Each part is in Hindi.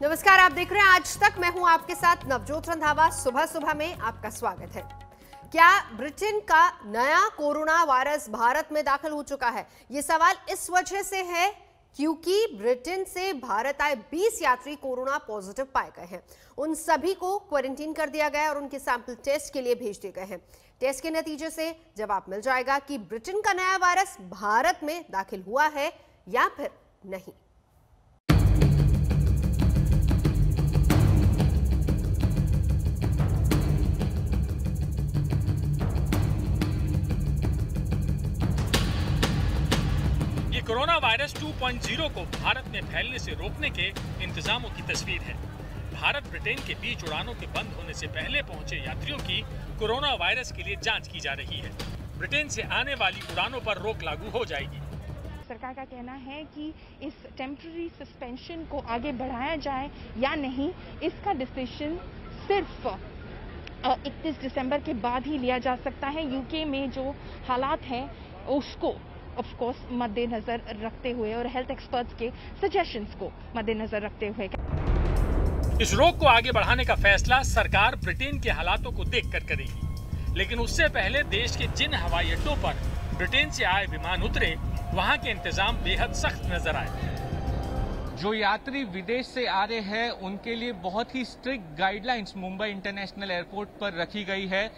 नमस्कार, आप देख रहे हैं आज तक। मैं हूं आपके साथ नवजोत रंधावा। सुबह सुबह में आपका स्वागत है। क्या ब्रिटेन का नया कोरोना वायरस भारत में दाखिल हो चुका है? ये सवाल इस वजह से है क्योंकि ब्रिटेन से भारत आए 20 यात्री कोरोना पॉजिटिव पाए गए हैं। उन सभी को क्वारंटीन कर दिया गया और उनके सैंपल टेस्ट के लिए भेज दिए गए हैं। टेस्ट के नतीजे से जवाब मिल जाएगा कि ब्रिटेन का नया वायरस भारत में दाखिल हुआ है या फिर नहीं। कोरोना वायरस 2.0 को भारत में फैलने से रोकने के इंतजामों की तस्वीर है। भारत ब्रिटेन के बीच उड़ानों के बंद होने से पहले पहुंचे यात्रियों की कोरोना वायरस के लिए जांच की जा रही है। ब्रिटेन से आने वाली उड़ानों पर रोक लागू हो जाएगी। सरकार का कहना है कि इस टेम्पररी सस्पेंशन को आगे बढ़ाया जाए या नहीं, इसका डिसीजन सिर्फ 31 दिसंबर के बाद ही लिया जा सकता है। यूके में जो हालात हैं उसको ऑफ कोर्स मद्देनजर रखते हुए और हेल्थ एक्सपर्ट्स के सजेशंस को मद्देनजर रखते हुए इस रोक को आगे बढ़ाने का फैसला सरकार ब्रिटेन के हालातों को देखकर करेगी। लेकिन उससे पहले देश के जिन हवाई अड्डों पर ब्रिटेन से आए विमान उतरे, वहां के इंतजाम बेहद सख्त नजर आए। जो यात्री विदेश से आ रहे हैं उनके लिए बहुत ही strict guidelines Mumbai international airport पर रखी गई है।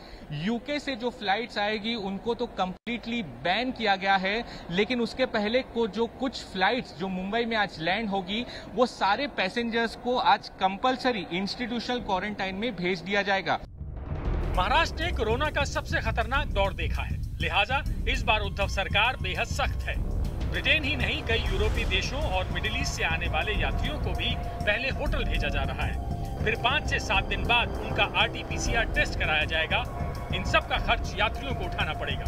यूके से जो फ्लाइट्स आएगी उनको तो कंप्लीटली बैन किया गया है, लेकिन उसके पहले को जो कुछ फ्लाइट्स जो मुंबई में आज लैंड होगी वो सारे पैसेंजर्स को आज कंपलसरी इंस्टीट्यूशनल क्वारंटाइन में भेज दिया जाएगा। महाराष्ट्र ने कोरोना का सबसे खतरनाक दौर देखा है, लिहाजा इस बार उद्धव सरकार बेहद सख्त है। ब्रिटेन ही नहीं, कई यूरोपीय देशों और मिडिल ईस्ट से आने वाले यात्रियों को भी पहले होटल भेजा जा रहा है। फिर 5 से 7 दिन बाद उनका RT-PCR टेस्ट कराया जाएगा। इन सब का खर्च यात्रियों को उठाना पड़ेगा।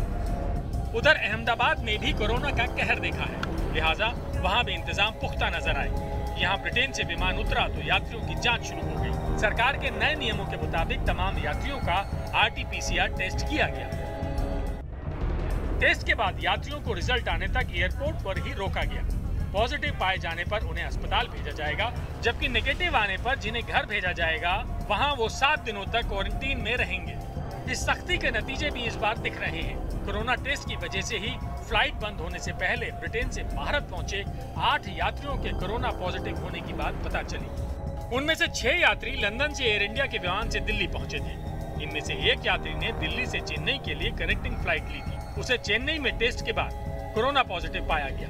उधर अहमदाबाद में भी कोरोना का कहर देखा है, लिहाजा वहां भी इंतजाम पुख्ता नजर आए। यहाँ ब्रिटेन से विमान उतरा तो यात्रियों की जाँच शुरू हो गई। सरकार के नए नियमों के मुताबिक तमाम यात्रियों का RT-PCR टेस्ट किया गया। टेस्ट के बाद यात्रियों को रिजल्ट आने तक एयरपोर्ट पर ही रोका गया। पॉजिटिव पाए जाने पर उन्हें अस्पताल भेजा जाएगा, जबकि नेगेटिव आने पर जिन्हें घर भेजा जाएगा वहां वो 7 दिनों तक क्वारंटीन में रहेंगे। इस सख्ती के नतीजे भी इस बार दिख रहे हैं। कोरोना टेस्ट की वजह से ही फ्लाइट बंद होने से पहले ब्रिटेन से भारत पहुंचे 8 यात्रियों के कोरोना पॉजिटिव होने की बात पता चली। उनमें से 6 यात्री लंदन से एयर इंडिया के विमान से दिल्ली पहुंचे थे। इनमें से एक यात्री ने दिल्ली से चेन्नई के लिए कनेक्टिंग फ्लाइट ली थी। उसे चेन्नई में टेस्ट के बाद कोरोना पॉजिटिव पाया गया।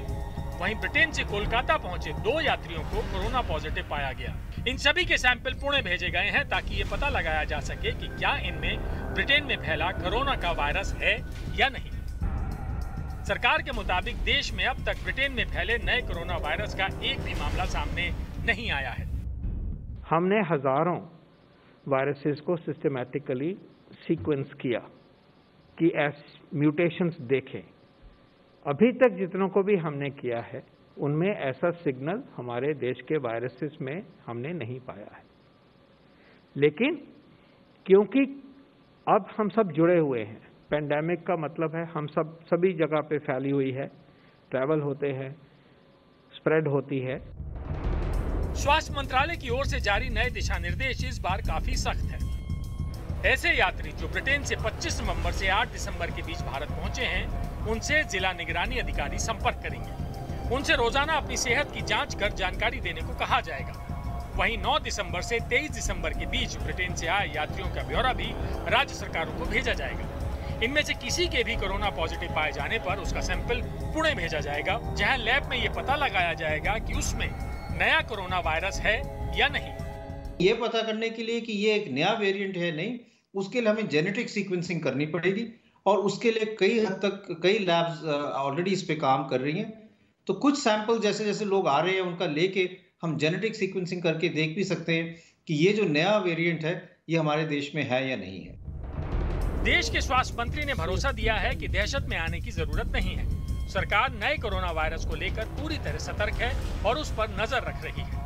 वहीं ब्रिटेन से कोलकाता पहुंचे 2 यात्रियों को कोरोना पॉजिटिव पाया गया। इन सभी के सैंपल पुणे भेजे गए हैं ताकि ये पता लगाया जा सके कि क्या इनमें ब्रिटेन में फैला कोरोना का वायरस है या नहीं। सरकार के मुताबिक देश में अब तक ब्रिटेन में फैले नए कोरोना वायरस का एक भी मामला सामने नहीं आया है। हमने हजारों वायरसेस को सिस्टमैटिकली सीक्वेंस किया कि म्यूटेशंस देखें। अभी तक जितनों को भी हमने किया है उनमें ऐसा सिग्नल हमारे देश के वायरसेस में हमने नहीं पाया है। लेकिन क्योंकि अब हम सब जुड़े हुए हैं, पेंडेमिक का मतलब है हम सब सभी जगह पे फैली हुई है, ट्रैवल होते हैं, स्प्रेड होती है। स्वास्थ्य मंत्रालय की ओर से जारी नए दिशा निर्देश इस बार काफी सख्त है। ऐसे यात्री जो ब्रिटेन से 25 नवंबर से 8 दिसंबर के बीच भारत पहुंचे हैं, उनसे जिला निगरानी अधिकारी संपर्क करेंगे। उनसे रोजाना अपनी सेहत की जांच कर जानकारी देने को कहा जाएगा। वहीं 9 दिसंबर से 23 दिसंबर के बीच ब्रिटेन से आए यात्रियों का ब्यौरा भी राज्य सरकारों को भेजा जाएगा। इनमें से किसी के भी कोरोना पॉजिटिव पाए जाने पर उसका सैंपल पुणे भेजा जाएगा, जहां लैब में ये पता लगाया जाएगा कि उसमें नया कोरोना वायरस है या नहीं। ये पता करने के लिए कि ये एक नया वेरिएंट है नहीं, उसके लिए हमें जेनेटिक सीक्वेंसिंग करनी पड़ेगी और उसके लिए कई हद तक कई लैब्स ऑलरेडी इस पे काम कर रही हैं। तो कुछ सैंपल जैसे जैसे लोग आ रहे हैं उनका लेके हम जेनेटिक सीक्वेंसिंग करके देख भी सकते हैं कि ये जो नया वेरिएंट है ये हमारे देश में है या नहीं है। देश के स्वास्थ्य मंत्री ने भरोसा दिया है कि दहशत में आने की जरूरत नहीं है। सरकार नए कोरोना वायरस को लेकर पूरी तरह सतर्क है और उस पर नजर रख रही है।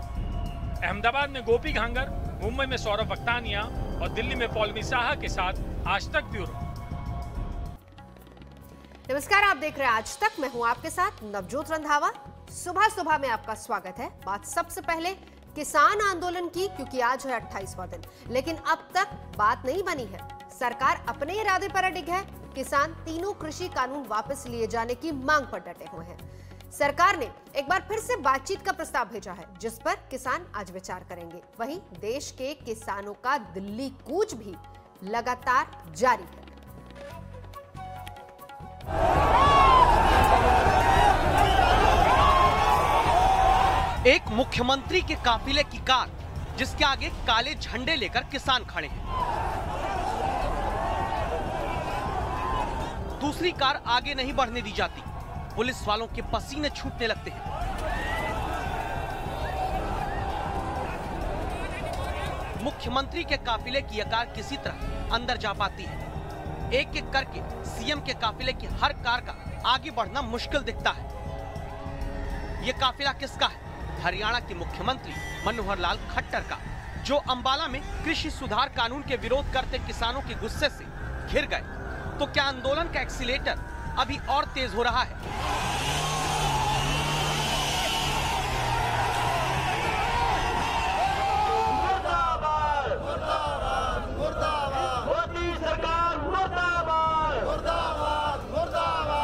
अहमदाबाद में गोपी घांगर, मुंबई में सौरभ वक्तानिया और दिल्ली में पौलमी साहा के साथ आज तक ब्यूरो। नमस्कार, आप देख रहे हैं आज तक। मैं हूं आपके साथ नवजोत रंधावा। सुबह सुबह में आपका स्वागत है। बात सबसे पहले किसान आंदोलन की, क्योंकि आज है 28वां दिन, लेकिन अब तक बात नहीं बनी है। सरकार अपने इरादे पर अडिग है। किसान तीनों कृषि कानून वापस लिए जाने की मांग पर डटे हुए हैं। सरकार ने एक बार फिर से बातचीत का प्रस्ताव भेजा है, जिस पर किसान आज विचार करेंगे। वहीं देश के किसानों का दिल्ली कूच भी लगातार जारी है। एक मुख्यमंत्री के काफिले की कार, जिसके आगे काले झंडे लेकर किसान खड़े हैं। दूसरी कार आगे नहीं बढ़ने दी जाती। पुलिस वालों के पसीने छूटने लगते हैं। मुख्यमंत्री के काफिले की यह कार किसी तरह अंदर जा पाती है। एक एक करके सीएम के काफिले की हर कार का आगे बढ़ना मुश्किल दिखता है। ये काफिला किसका है? हरियाणा के मुख्यमंत्री मनोहर लाल खट्टर का, जो अंबाला में कृषि सुधार कानून के विरोध करते किसानों के गुस्से से घिर गए। तो क्या आंदोलन का एक्सीलेटर अभी और तेज हो रहा है?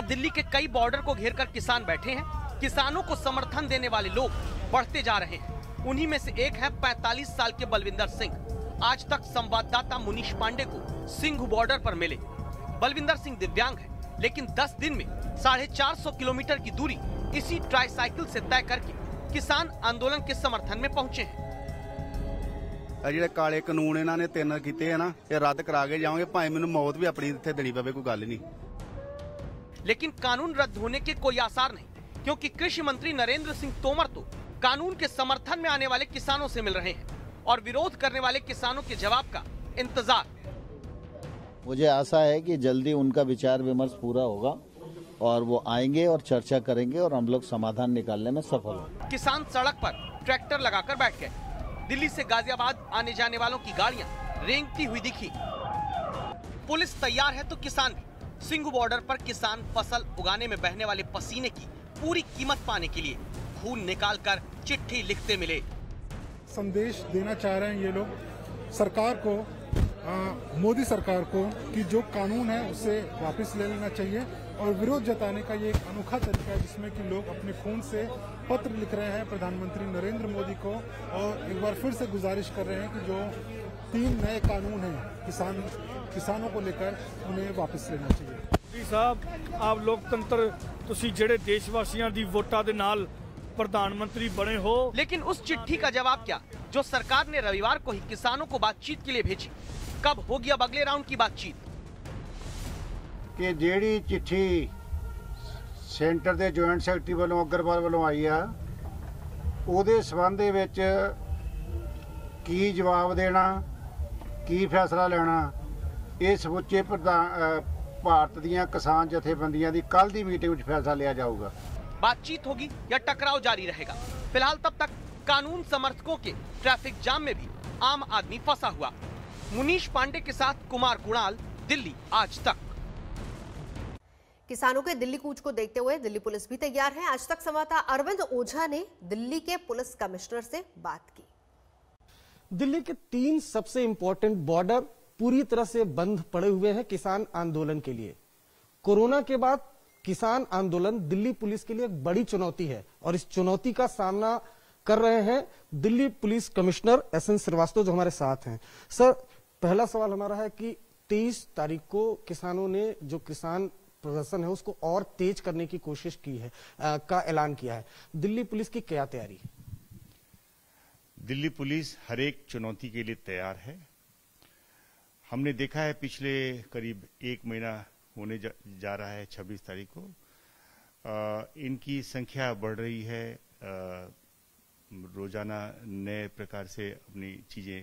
दिल्ली के कई बॉर्डर को घेरकर किसान बैठे हैं। किसानों को समर्थन देने वाले लोग बढ़ते जा रहे हैं। उन्हीं में से एक है 45 साल के बलविंदर सिंह। आज तक संवाददाता मुनीश पांडे को सिंघू बॉर्डर पर मिले। बलविंदर सिंह दिव्यांग है, लेकिन 10 दिन में 450 किलोमीटर की दूरी इसी ट्राईसाइकिल से तय करके किसान आंदोलन के समर्थन में पहुंचे हैं। ਜਿਹੜੇ ਕਾਲੇ ਕਾਨੂੰਨ ਇਹਨਾਂ ਨੇ 3 ਕੀਤੇ ਹੈ ਨਾ, ਇਹ ਰੱਦ ਕਰਾ ਕੇ ਜਾਵਾਂਗੇ, ਭਾਵੇਂ ਮੈਨੂੰ ਮੌਤ ਵੀ ਆਪਣੀ ਇੱਥੇ ਦੇਣੀ ਪਵੇ, ਕੋਈ ਗੱਲ ਨਹੀਂ। लेकिन कानून रद्द होने के कोई आसार नहीं, क्योंकि कृषि मंत्री नरेंद्र सिंह तोमर तो कानून के समर्थन में आने वाले किसानों से मिल रहे हैं और विरोध करने वाले किसानों के जवाब का इंतजार। मुझे आशा है कि जल्दी उनका विचार विमर्श पूरा होगा और वो आएंगे और चर्चा करेंगे और हम लोग समाधान निकालने में सफल होंगे। किसान सड़क पर ट्रैक्टर लगाकर बैठ गए। दिल्ली से गाजियाबाद आने जाने वालों की गाड़ियां रेंगती हुई दिखी। पुलिस तैयार है तो किसान भी। सिंघू बॉर्डर पर किसान फसल उगाने में बहने वाले पसीने की पूरी कीमत पाने के लिए खून निकालकर चिट्ठी लिखते मिले। संदेश देना चाह रहे हैं ये लोग सरकार को, मोदी सरकार को, कि जो कानून है उसे वापस ले लेना चाहिए। और विरोध जताने का ये एक अनोखा तरीका है, जिसमें कि लोग अपने खून से पत्र लिख रहे हैं प्रधानमंत्री नरेंद्र मोदी को और एक बार फिर से गुजारिश कर रहे हैं कि जो 3 नए कानून हैं किसानों को लेकर, उन्हें वापस लेना चाहिए। साहब, आप लोकतंत्र तुसी जेड़े देशवासियों दी वोटां दे नाल प्रधानमंत्री बने हो। लेकिन उस चिट्ठी का जवाब क्या, जो सरकार ने रविवार को ही किसानों को बातचीत के लिए भेजी? कब होगी अब अगले राउंड की बातचीत? कि जेड़ी चिट्ठी सेंटर दे जॉइंट सैकटरी वालों अग्रवाल वालों आई आ, ਉਹਦੇ ਸੰਬੰਧ ਦੇ ਵਿੱਚ ਕੀ ਜਵਾਬ ਦੇਣਾ, ਕੀ ਫੈਸਲਾ ਲੈਣਾ, ਇਹ ਸਮੁੱਚੇ ਭਾਰਤ ਦੀਆਂ ਕਿਸਾਨ ਜਥੇਬੰਦੀਆਂ ਦੀ ਕੱਲ ਦੀ ਮੀਟਿੰਗ ਵਿੱਚ ਫੈਸਲਾ ਲਿਆ ਜਾਊਗਾ। बातचीत होगी या टकराव जारी रहेगा? फिलहाल तब तक कानून समर्थकों के ट्रैफिक जाम में भी आम आदमी फंसा हुआ। मुनीश पांडे के साथ कुमार कुणाल, दिल्ली आज तक। किसानों के दिल्ली कूच को देखते हुए दिल्ली पुलिस भी तैयार है। आज तक संवाददाता अरविंद ओझा ने दिल्ली के पुलिस कमिश्नर से बात की। दिल्ली के 3 सबसे इंपॉर्टेंट बॉर्डर पूरी तरह से बंद पड़े हुए हैं किसान आंदोलन के लिए। कोरोना के बाद किसान आंदोलन दिल्ली पुलिस के लिए एक बड़ी चुनौती है और इस चुनौती का सामना कर रहे हैं Delhi police commissioner SN Srivastava, जो हमारे साथ हैं। सर, पहला सवाल हमारा है कि 23 तारीख को किसानों ने जो किसान प्रदर्शन है उसको और तेज करने की कोशिश की है, का ऐलान किया है। दिल्ली पुलिस की क्या तैयारी है? दिल्ली पुलिस हर एक चुनौती के लिए तैयार है। हमने देखा है पिछले करीब 1 महीना होने जा रहा है 26 तारीख को, इनकी संख्या बढ़ रही है। रोजाना नए प्रकार से अपनी चीजें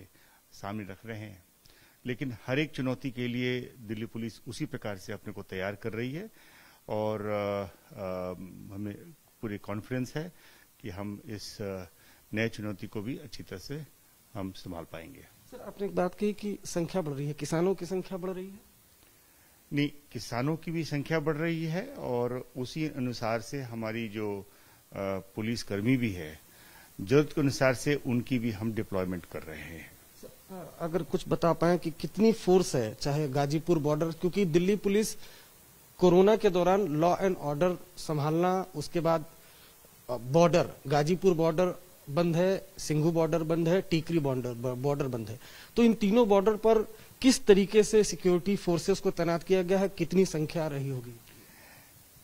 सामने रख रहे हैं, लेकिन हर एक चुनौती के लिए दिल्ली पुलिस उसी प्रकार से अपने को तैयार कर रही है और हमें पूरी कॉन्फिडेंस है कि हम इस नए चुनौती को भी अच्छी तरह से हम संभाल पाएंगे। सर, आपने एक बात कही कि संख्या बढ़ रही है, किसानों की संख्या बढ़ रही है? नहीं, किसानों की भी संख्या बढ़ रही है और उसी अनुसार से हमारी जो पुलिस कर्मी भी है, जरूरत के अनुसार से उनकी भी हम डिप्लॉयमेंट कर रहे हैं। अगर कुछ बता पाएं कि कितनी फोर्स है, चाहे गाजीपुर बॉर्डर, क्योंकि दिल्ली पुलिस कोरोना के दौरान लॉ एंड ऑर्डर संभालना, उसके बाद बॉर्डर, गाजीपुर बॉर्डर बंद है, सिंघू बॉर्डर बंद है, टीकरी बॉर्डर बंद है, तो इन तीनों बॉर्डर पर किस तरीके से सिक्योरिटी फोर्सेस को तैनात किया गया है, कितनी संख्या रही होगी?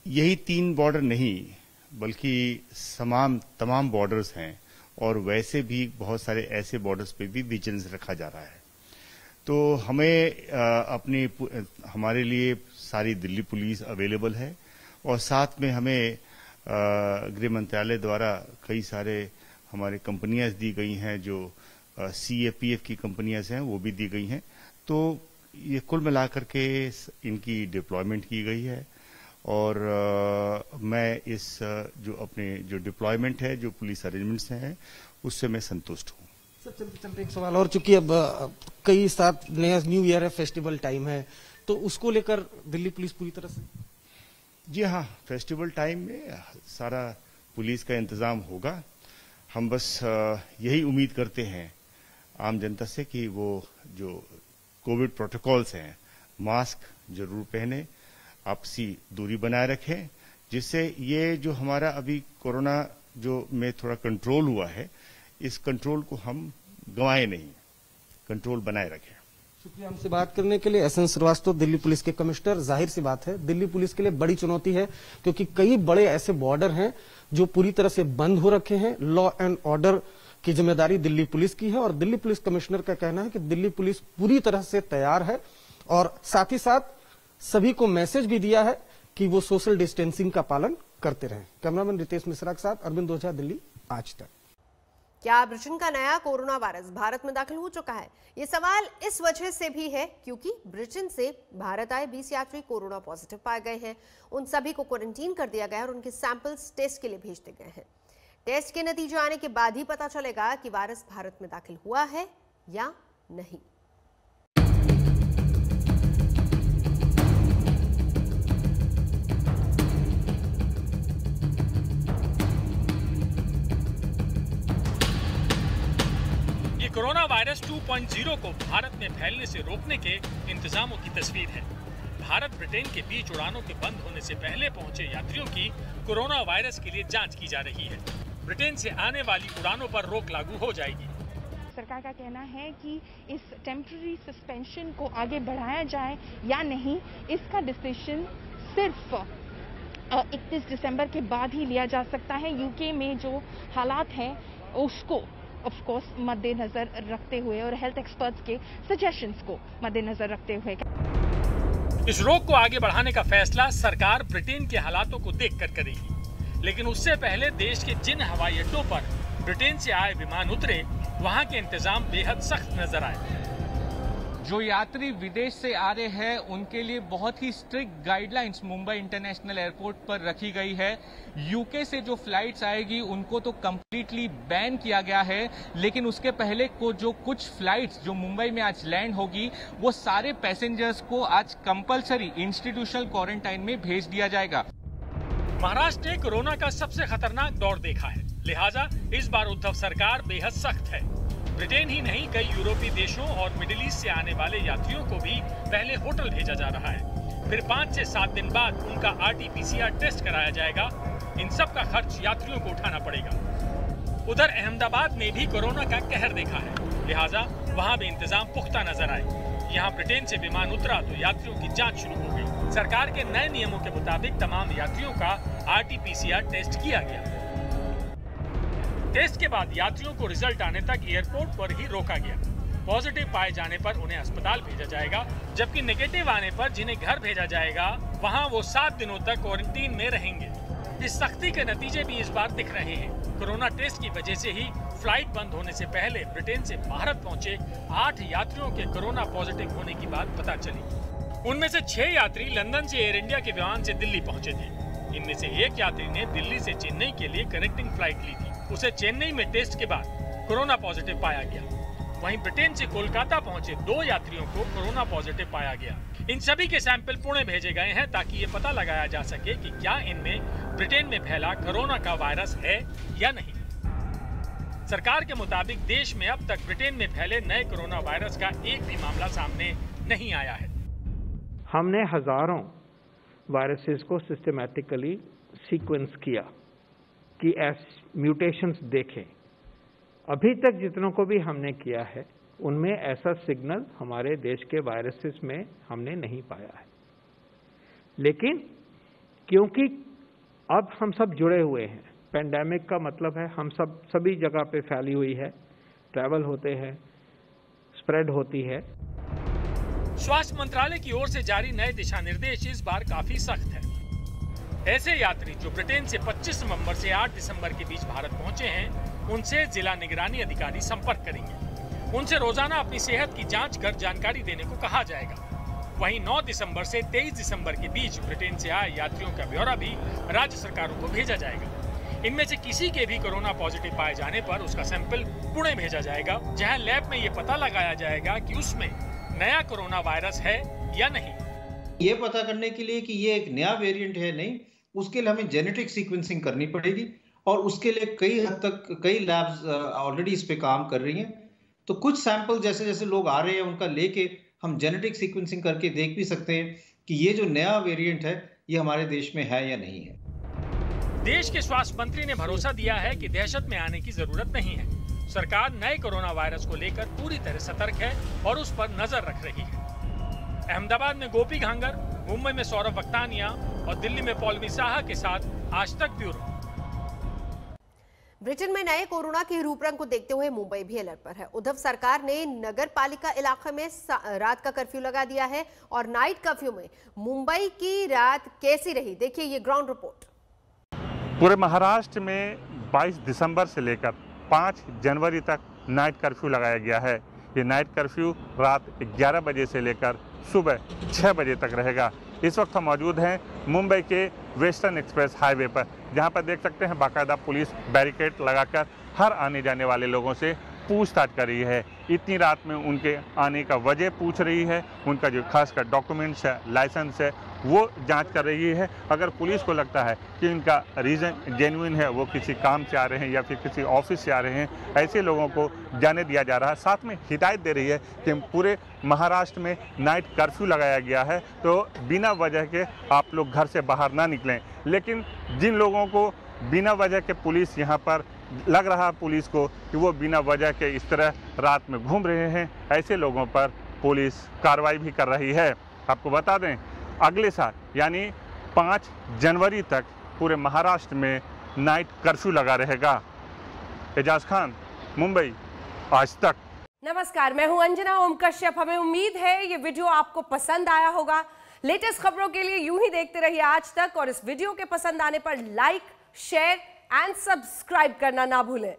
यही 3 बॉर्डर नहीं बल्कि तमाम बॉर्डर्स हैं और वैसे भी बहुत सारे ऐसे बॉर्डर्स पे भी विजिलेंस रखा जा रहा है। तो हमारे लिए सारी दिल्ली पुलिस अवेलेबल है और साथ में हमें गृह मंत्रालय द्वारा कई सारे हमारे कंपनियां दी गई हैं, जो CAPF की कंपनियां हैं वो भी दी गई हैं। तो ये कुल मिलाकर के इनकी डिप्लॉयमेंट की गई है और मैं इस जो डिप्लॉयमेंट है, जो पुलिस अरेंजमेंट्स हैं, उससे मैं संतुष्ट हूँ। सर चलते एक सवाल और, चूंकि अब कई साथ नया न्यू ईयर है, फेस्टिवल टाइम है, तो उसको लेकर दिल्ली पुलिस पूरी तरह से? जी हाँ, फेस्टिवल टाइम में सारा पुलिस का इंतजाम होगा। हम बस यही उम्मीद करते हैं आम जनता से कि वो जो कोविड प्रोटोकॉल्स हैं, मास्क जरूर पहने, आपसी दूरी बनाए रखें, जिससे ये जो हमारा अभी कोरोना जो में थोड़ा कंट्रोल हुआ है, इस कंट्रोल को हम गंवाए नहीं, कंट्रोल बनाए रखें। शुक्रिया हमसे बात करने के लिए। SN श्रीवास्तव, दिल्ली पुलिस के कमिश्नर। जाहिर सी बात है दिल्ली पुलिस के लिए बड़ी चुनौती है, क्योंकि कई बड़े ऐसे बॉर्डर हैं जो पूरी तरह से बंद हो रखे हैं। लॉ एंड ऑर्डर की जिम्मेदारी दिल्ली पुलिस की है और दिल्ली पुलिस कमिश्नर का कहना है कि दिल्ली पुलिस पूरी तरह से तैयार है और साथ ही साथ सभी को मैसेज भी दिया है कि वो सोशल डिस्टेंसिंग का पालन करते रहें। कैमरामैन रितेश मिश्रा के साथ अरविंद ओझा, दिल्ली आज तक। क्या ब्रिटेन का नया कोरोना वायरस भारत में दाखिल हो चुका है? ये सवाल इस वजह से भी है क्योंकि ब्रिटेन से भारत आए 20 यात्री कोरोना पॉजिटिव पाए गए हैं। उन सभी को क्वारंटीन कर दिया गया और उनके सैंपल्स टेस्ट के लिए भेज दिए गए हैं। टेस्ट के नतीजे आने के बाद ही पता चलेगा कि वायरस भारत में दाखिल हुआ है या नहीं। कोरोना वायरस 2.0 को भारत में फैलने से रोकने के इंतजामों की तस्वीर है। भारत ब्रिटेन के बीच उड़ानों के बंद होने से पहले पहुंचे यात्रियों की कोरोना वायरस के लिए जांच की जा रही है। ब्रिटेन से आने वाली उड़ानों पर रोक लागू हो जाएगी। सरकार का कहना है कि इस टेम्पररी सस्पेंशन को आगे बढ़ाया जाए या नहीं, इसका डिसीजन सिर्फ 31 दिसंबर के बाद ही लिया जा सकता है। यूके में जो हालात हैं उसको ऑफ कोर्स मद्देनजर रखते हुए और हेल्थ एक्सपर्ट्स के सजेशंस को मद्देनजर रखते हुए इस रोक को आगे बढ़ाने का फैसला सरकार ब्रिटेन के हालातों को देखकर करेगी। लेकिन उससे पहले देश के जिन हवाई अड्डों पर ब्रिटेन से आए विमान उतरे, वहां के इंतजाम बेहद सख्त नजर आए। जो यात्री विदेश से आ रहे हैं उनके लिए बहुत ही strict guidelines Mumbai international airport पर रखी गई है। यूके से जो फ्लाइट्स आएगी उनको तो कंप्लीटली बैन किया गया है, लेकिन उसके पहले को जो कुछ फ्लाइट्स जो मुंबई में आज लैंड होगी, वो सारे पैसेंजर्स को आज कंपलसरी इंस्टीट्यूशनल क्वारंटाइन में भेज दिया जाएगा। महाराष्ट्र ने कोरोना का सबसे खतरनाक दौर देखा है, लिहाजा इस बार उद्धव सरकार बेहद सख्त है। ब्रिटेन ही नहीं, कई यूरोपीय देशों और मिडिल ईस्ट से आने वाले यात्रियों को भी पहले होटल भेजा जा रहा है, फिर 5 से 7 दिन बाद उनका RT-PCR टेस्ट कराया जाएगा। इन सब का खर्च यात्रियों को उठाना पड़ेगा। उधर अहमदाबाद में भी कोरोना का कहर देखा है, लिहाजा वहां भी इंतजाम पुख्ता नजर आए। यहाँ ब्रिटेन से विमान उतरा तो यात्रियों की जांच शुरू हो गई। सरकार के नए नियमों के मुताबिक तमाम यात्रियों का RT-PCR टेस्ट किया गया। टेस्ट के बाद यात्रियों को रिजल्ट आने तक एयरपोर्ट पर ही रोका गया। पॉजिटिव पाए जाने पर उन्हें अस्पताल भेजा जाएगा, जबकि नेगेटिव आने पर जिन्हें घर भेजा जाएगा वहां वो 7 दिनों तक क्वारंटीन में रहेंगे। इस सख्ती के नतीजे भी इस बार दिख रहे हैं। कोरोना टेस्ट की वजह से ही फ्लाइट बंद होने से पहले ब्रिटेन से भारत पहुंचे 8 यात्रियों के कोरोना पॉजिटिव होने की बात पता चली। उनमें से 6 यात्री लंदन से एयर इंडिया के विमान से दिल्ली पहुंचे थे। इनमें से एक यात्री ने दिल्ली से चेन्नई के लिए कनेक्टिंग फ्लाइट ली थी। उसे चेन्नई में टेस्ट के बाद कोरोना पॉजिटिव पाया गया। वहीं ब्रिटेन से कोलकाता पहुंचे 2 यात्रियों को कोरोना पॉजिटिव पाया गया। इन सभी के सैंपल पुणे भेजे गए हैं ताकि ये पता लगाया जा सके कि क्या इनमें ब्रिटेन में फैला कोरोना का वायरस है या नहीं। सरकार के मुताबिक देश में अब तक ब्रिटेन में फैले नए कोरोना वायरस का एक भी मामला सामने नहीं आया है। हमने हजारों वायरसेस को सिस्टमैटिकली सीक्वेंस किया कि म्यूटेशंस देखें। अभी तक जितनों को भी हमने किया है उनमें ऐसा सिग्नल हमारे देश के वायरसेस में हमने नहीं पाया है। लेकिन क्योंकि अब हम सब जुड़े हुए हैं, पेंडेमिक का मतलब है हम सब सभी जगह पे फैली हुई है, ट्रैवल होते हैं, स्प्रेड होती है। स्वास्थ्य मंत्रालय की ओर से जारी नए दिशा निर्देश इस बार काफी सख्त है। ऐसे यात्री जो ब्रिटेन से 25 नवंबर से 8 दिसंबर के बीच भारत पहुंचे हैं, उनसे जिला निगरानी अधिकारी संपर्क करेंगे। उनसे रोजाना अपनी सेहत की जांच कर जानकारी देने को कहा जाएगा। वहीं 9 दिसंबर से 23 दिसंबर के बीच ब्रिटेन से आए यात्रियों का ब्यौरा भी राज्य सरकारों को भेजा जाएगा। इनमें से किसी के भी कोरोना पॉजिटिव पाए जाने पर उसका सैंपल पुणे भेजा जाएगा, जहां लैब में ये पता लगाया जाएगा कि उसमें नया कोरोना वायरस है या नहीं। ये पता करने के लिए कि ये एक नया वेरिएंट है नहीं, उसके लिए हमें जेनेटिक सीक्वेंसिंग करनी पड़ेगी और उसके लिए कई हद तक कई लैब्स ऑलरेडी इस पे काम कर रही हैं। तो कुछ सैंपल जैसे जैसे लोग आ रहे हैं उनका लेके हम जेनेटिक सीक्वेंसिंग करके देख भी सकते हैं कि ये जो नया वेरिएंट है ये हमारे देश में है या नहीं है। देश के स्वास्थ्य मंत्री ने भरोसा दिया है कि दहशत में आने की जरूरत नहीं है। सरकार नए कोरोना वायरस को लेकर पूरी तरह सतर्क है और उस पर नजर रख रही है। अहमदाबाद में गोपी घांगर, मुंबई में सौरभ वक्तानिया और दिल्ली में पौलमी साहा के साथ आज तक ब्यूरो। ब्रिटेन में नए कोरोना के रूपरंग को देखते हुए मुंबई भी अलर्ट पर है। उद्धव सरकार ने नगर पालिका इलाके में रात का कर्फ्यू लगा दिया है और नाइट कर्फ्यू में मुंबई की रात कैसी रही, देखिए ये ग्राउंड रिपोर्ट। पूरे महाराष्ट्र में 22 दिसंबर से लेकर 5 जनवरी तक नाइट कर्फ्यू लगाया गया है। ये नाइट कर्फ्यू रात 11 बजे से लेकर सुबह 6 बजे तक रहेगा। इस वक्त हम मौजूद हैं मुंबई के वेस्टर्न एक्सप्रेस हाईवे पर, जहां पर देख सकते हैं बाकायदा पुलिस बैरिकेड लगाकर हर आने जाने वाले लोगों से पूछताछ कर रही है। इतनी रात में उनके आने का वजह पूछ रही है, उनका जो खासकर डॉक्यूमेंट्स है, लाइसेंस है, वो जांच कर रही है। अगर पुलिस को लगता है कि इनका रीज़न जेन्युइन है, वो किसी काम से आ रहे हैं या फिर किसी ऑफिस से आ रहे हैं, ऐसे लोगों को जाने दिया जा रहा है। साथ में हिदायत दे रही है कि पूरे महाराष्ट्र में नाइट कर्फ्यू लगाया गया है, तो बिना वजह के आप लोग घर से बाहर ना निकलें। लेकिन जिन लोगों को बिना वजह के पुलिस यहाँ पर लग रहा है पुलिस को कि वो बिना वजह के इस तरह रात में घूम रहे हैं, ऐसे लोगों पर पुलिस कार्रवाई भी कर रही है। आपको बता दें अगले साल यानी 5 जनवरी तक पूरे महाराष्ट्र में नाइट कर्फ्यू लगा रहेगा। एजाज खान, मुंबई, आज तक। नमस्कार, मैं हूं अंजना ओम कश्यप। हमें उम्मीद है ये वीडियो आपको पसंद आया होगा। लेटेस्ट खबरों के लिए यूं ही देखते रहिए आज तक और इस वीडियो के पसंद आने पर लाइक, शेयर एंड सब्सक्राइब करना ना भूलें।